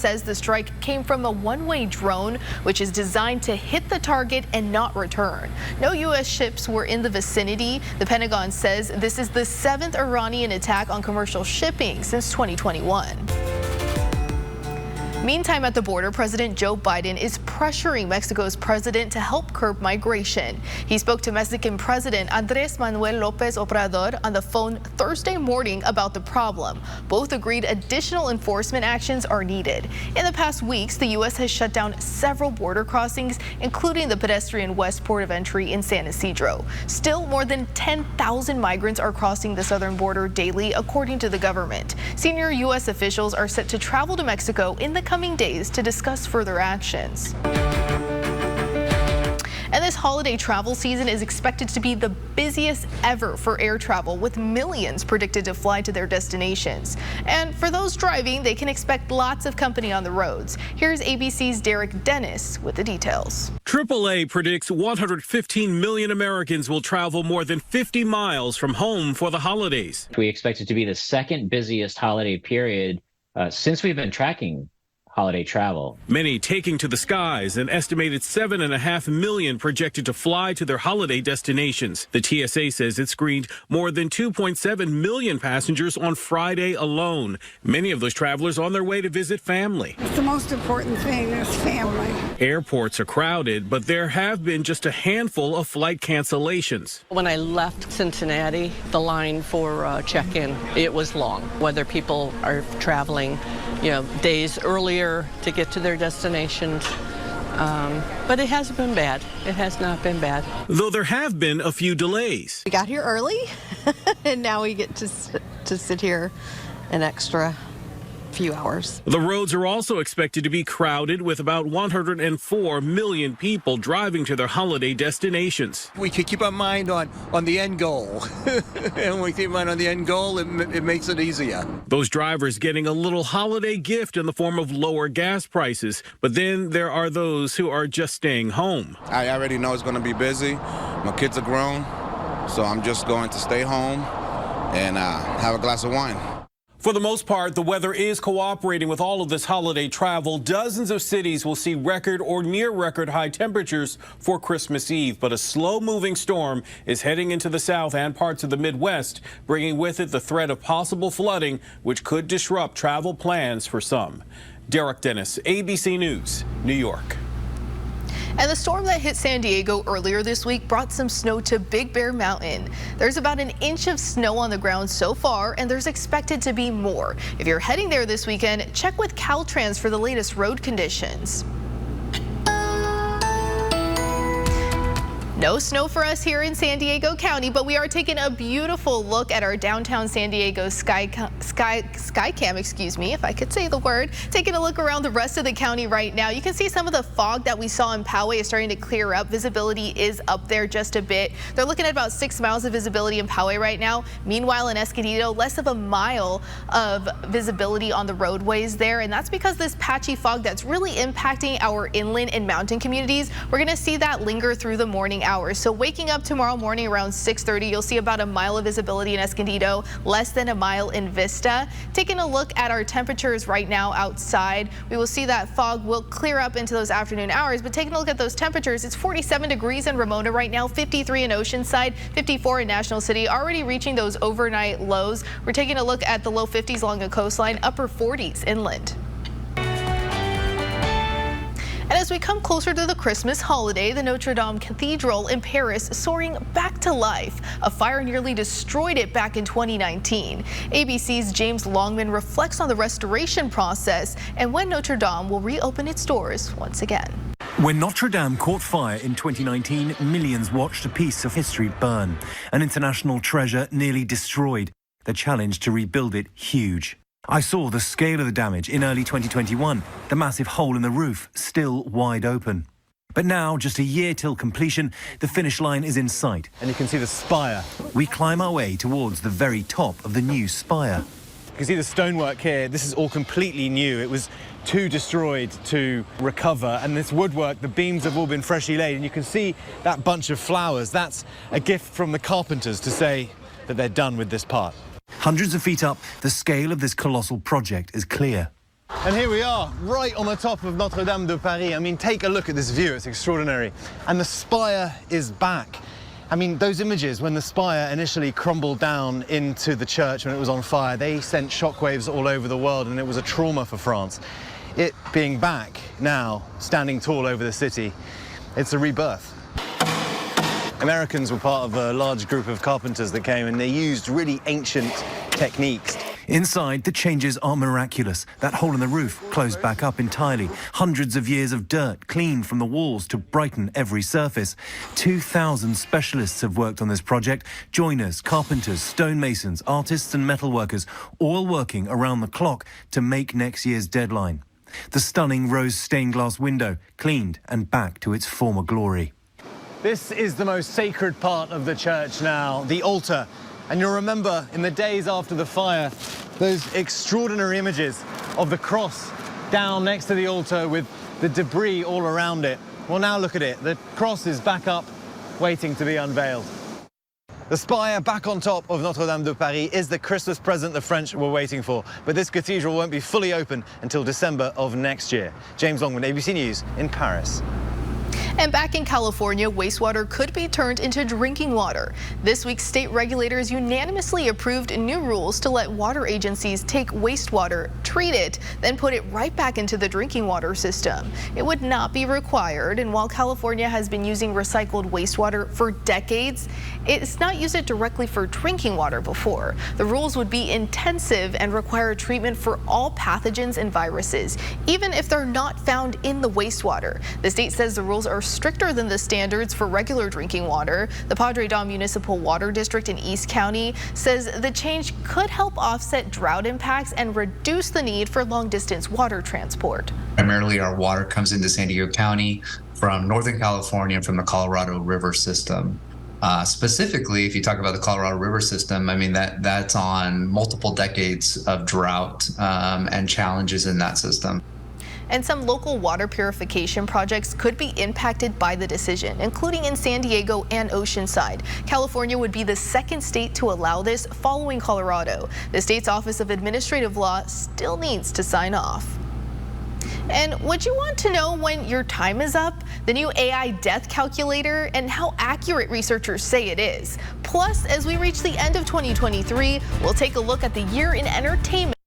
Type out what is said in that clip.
says the strike came from a one-way drone, which is designed to hit the target and not return. No U.S. ships were in the vicinity. The Pentagon says this is the 7th Iranian attack on commercial shipping since 2021. Meantime, at the border, President Joe Biden is pressuring Mexico's president to help curb migration. He spoke to Mexican President Andrés Manuel López Obrador on the phone Thursday morning about the problem. Both agreed additional enforcement actions are needed. In the past weeks, the U.S. has shut down several border crossings, including the pedestrian west port of entry in San Isidro. Still, more than 10,000 migrants are crossing the southern border daily, according to the government. Senior U.S. officials are set to travel to Mexico in the coming days to discuss further actions. And this holiday travel season is expected to be the busiest ever for air travel, with millions predicted to fly to their destinations. And for those driving, they can expect lots of company on the roads. Here's ABC's Derek Dennis with the details. AAA predicts 115 million Americans will travel more than 50 miles from home for the holidays. We expect it to be the second busiest holiday period since we've been tracking holiday travel. Many taking to the skies, an estimated 7.5 million projected to fly to their holiday destinations. The TSA says it screened more than 2.7 million passengers on Friday alone. Many of those travelers on their way to visit family. It's the most important thing is family. Airports are crowded, but there have been just a handful of flight cancellations. When I left Cincinnati, the line for check-in, it was long. Whether people are traveling, days earlier to get to their destinations. But it hasn't been bad. It has not been bad. Though there have been a few delays. We got here early, and now we get to sit here an extra few hours. The roads are also expected to be crowded, with about 104 million people driving to their holiday destinations. We could keep our mind on the end goal. And when we keep our mind on the end goal, it makes it easier. Those drivers getting a little holiday gift in the form of lower gas prices. But then there are those who are just staying home. I already know it's going to be busy. My kids are grown, so I'm just going to stay home and have a glass of wine. For the most part, the weather is cooperating with all of this holiday travel. Dozens of cities will see record or near record high temperatures for Christmas Eve, but a slow-moving storm is heading into the south and parts of the Midwest, bringing with it the threat of possible flooding, which could disrupt travel plans for some. Derek Dennis, ABC News, New York. And the storm that hit San Diego earlier this week brought some snow to Big Bear Mountain. There's about an inch of snow on the ground so far, and there's expected to be more. If you're heading there this weekend, check with Caltrans for the latest road conditions. No snow for us here in San Diego County, but we are taking a beautiful look at our downtown San Diego sky cam, if I could say the word. Taking a look around the rest of the county right now. You can see some of the fog that we saw in Poway is starting to clear up. Visibility is up there just a bit. They're looking at about 6 miles of visibility in Poway right now. Meanwhile, in Escondido, less of a mile of visibility on the roadways there, and that's because this patchy fog that's really impacting our inland and mountain communities. We're going to see that linger through the morning hours. So waking up tomorrow morning around 6:30, you'll see about a mile of visibility in Escondido, less than a mile in Vista. Taking a look at our temperatures right now outside, we will see that fog will clear up into those afternoon hours, but taking a look at those temperatures, it's 47 degrees in Ramona right now, 53 in Oceanside, 54 in National City, already reaching those overnight lows. We're taking a look at the low 50s along the coastline, upper 40s inland. And as we come closer to the Christmas holiday, the Notre-Dame Cathedral in Paris soaring back to life. A fire nearly destroyed it back in 2019. ABC's James Longman reflects on the restoration process and when Notre-Dame will reopen its doors once again. When Notre-Dame caught fire in 2019, millions watched a piece of history burn. An international treasure nearly destroyed. The challenge to rebuild it huge. I saw the scale of the damage in early 2021, the massive hole in the roof still wide open. But now, just a year till completion, the finish line is in sight. And you can see the spire. We climb our way towards the very top of the new spire. You can see the stonework here. This is all completely new. It was too destroyed to recover. And this woodwork, the beams have all been freshly laid. And you can see that bunch of flowers. That's a gift from the carpenters to say that they're done with this part. Hundreds of feet up, the scale of this colossal project is clear. And here we are, right on the top of Notre-Dame de Paris. I mean, take a look at this view, it's extraordinary. And the spire is back. I mean, those images, when the spire initially crumbled down into the church when it was on fire, they sent shockwaves all over the world, and it was a trauma for France. It being back now, standing tall over the city, it's a rebirth. Americans were part of a large group of carpenters that came, and they used really ancient techniques. Inside, the changes are miraculous. That hole in the roof closed back up entirely. Hundreds of years of dirt cleaned from the walls to brighten every surface. 2,000 specialists have worked on this project. Joiners, carpenters, stonemasons, artists and metalworkers, all working around the clock to make next year's deadline. The stunning rose stained glass window cleaned and back to its former glory. This is the most sacred part of the church now, the altar. And you'll remember in the days after the fire, those extraordinary images of the cross down next to the altar with the debris all around it. Well, now look at it. The cross is back up, waiting to be unveiled. The spire back on top of Notre-Dame de Paris is the Christmas present the French were waiting for. But this cathedral won't be fully open until December of next year. James Longman, ABC News in Paris. And back in California, wastewater could be turned into drinking water. This week, state regulators unanimously approved new rules to let water agencies take wastewater, treat it, then put it right back into the drinking water system. It would not be required, and while California has been using recycled wastewater for decades, it's not used it directly for drinking water before. The rules would be intensive and require treatment for all pathogens and viruses, even if they're not found in the wastewater. The state says the rules are stricter than the standards for regular drinking water. The Notre-Dame Municipal Water District in East County says the change could help offset drought impacts and reduce the need for long-distance water transport. Primarily, our water comes into San Diego County from Northern California from the Colorado River system. Specifically, if you talk about the Colorado River system, I mean, that's on multiple decades of drought and challenges in that system. And some local water purification projects could be impacted by the decision, including in San Diego and Oceanside. California would be the second state to allow this, following Colorado. The state's Office of Administrative Law still needs to sign off. And would you want to know when your time is up? The new AI death calculator and how accurate researchers say it is. Plus, as we reach the end of 2023, we'll take a look at the year in entertainment.